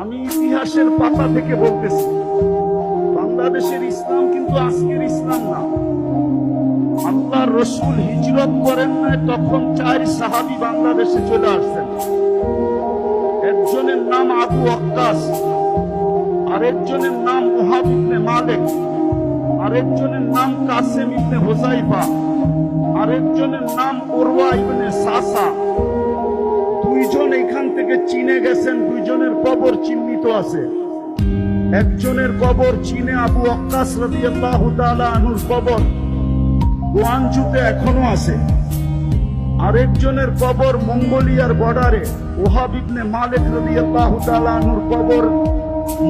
আমি ইতিহাসের পাতা থেকে বলতেছি, বাংলাদেশের ইসলাম কিন্তু আজকের ইসলাম না। আল্লাহর রসুল হিজরত করেন না, তখন 4 সাহাবী বাংলাদেশে চলে আসছেন। একজনের নাম আবু ওয়াক্কাস, আরেকজনের নাম ওহাব ইবনে মালিক, আরেকজনের নাম কাসেম ইবনে হুযাইফা, আরেকজনের নাম উরওয়া ইবনে সাসা। 2 জন এখান থেকে চীনে গেছেন, 2 জনের কবর চিহ্নিত আছে। একজনের কবর চীনে, আবু ওয়াক্কাস রাদিয়াল্লাহু তাআলা আনহুর কবর গুয়াংজুতে এখনো আছে। আরেকজনের কবর মঙ্গোলিয়ার বর্ডারে, ওহাব ইবনে মালিক রাদিয়াল্লাহু তাআলা আনহুর কবর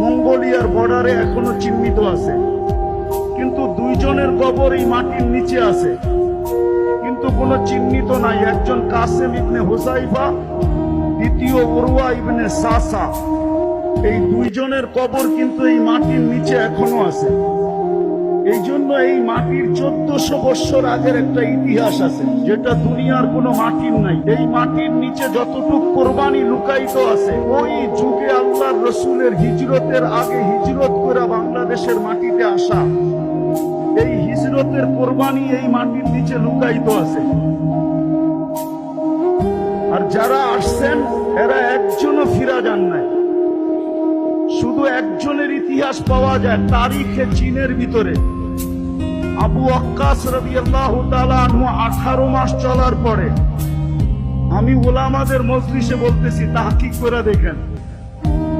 মঙ্গোলিয়ার বর্ডারে এখনো চিহ্নিত আছে। কিন্তু 2 জনের কবর এই মাটির নিচে আছে, কিন্তু কোনো চিহ্নিত নাই। একজন কাসেম ইবনে হুযাইফা, দ্বিতীয় উরওয়া ইবনে সাসা। এই 2 জনের কবর কিন্তু এই মাটির নিচে এখনো আছে। এই জন্য এই মাটির 1400 বছর আগের একটা ইতিহাস আছে, যেটা দুনিয়ার কোনো মাটির নাই। এই মাটির নিচে যতটুক কোরবানি লুকায়িত আছে, ওই যুগে আল্লাহর রসুলের হিজরতের আগে হিজরত করে বাংলাদেশের মাটিতে আসা এই হিজরতের কোরবানি এই মাটির নিচে লুকায়িত আছে। আর যারা আসছেন এরা একজনও ফিরা যান নাই। শুধু একজনের ইতিহাস পাওয়া যায় তারিখে চীনের ভিতরে। আবু ওয়াক্কাস রাদিয়াল্লাহু তাআলা আনহু 18 মাস চলার পরে, আমি উলামাদের মজলিসে বলতেছি, তাহকিক করে দেখেন,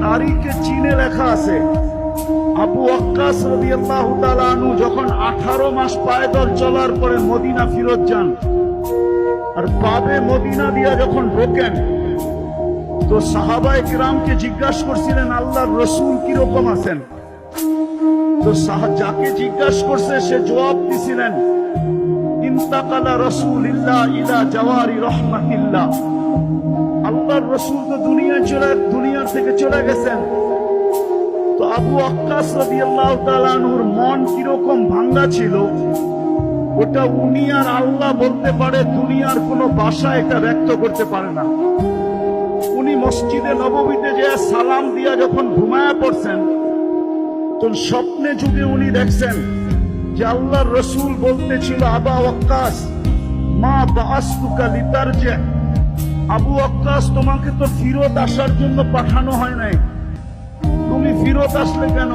তারিখে চীনে লেখা আছে আবু ওয়াক্কাস রাদিয়াল্লাহু তাআলা আনহু যখন 18 মাস পায়দল চলার পরে মদিনা ফিরত যান, আর বাবে মদিনা দিয়া যখন ঢোকেন, তো সাহাবায়ে কিরামকে জিজ্ঞাসা করছিলেন আল্লাহর রাসূল কিরকম আছেন। তো যাকে জিজ্ঞাসা করছে সে জবাব দিছিলেন, ইন্তাকালা রাসূলুল্লাহ ইলা জাওয়ারি রাহমাতিল্লাহ। আল্লাহর রাসূল তো দুনিয়া থেকে চলে গেছেন। তো আবু ওয়াক্কাস রাদিয়াল্লাহু তাআলা আনহুর মন কিরকম ভাঙ্গা ছিল, ওটা উনি আর আল্লাহ বলতে পারে, দুনিয়ার কোনো ভাষা এটা ব্যক্ত করতে পারে না। উনি মসজিদে নববীতে যে সালাম দিয়া যখন ঘুমায়া পড়ছেন, তো স্বপ্নে যুগে উনি দেখছেন যে আল্লাহর রসুল বলতেছিল, আবা ওয়াক্কাস মা বাআসতুকা লিতারজি। আবু ওয়াক্কাস, তোমাকে তো ফিরত আসার জন্য পাঠানো হয় নাই, তুমি ফিরত আসলে কেন?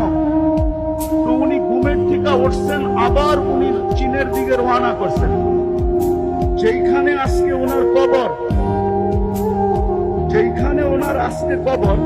তো উনি ঘুমের থেকে উঠছেন, আবার উনি চীনের দিকে রওনা করছেন, যেখানে আজকে ওনার কবর, যেখানে ওনার আজকে কবর।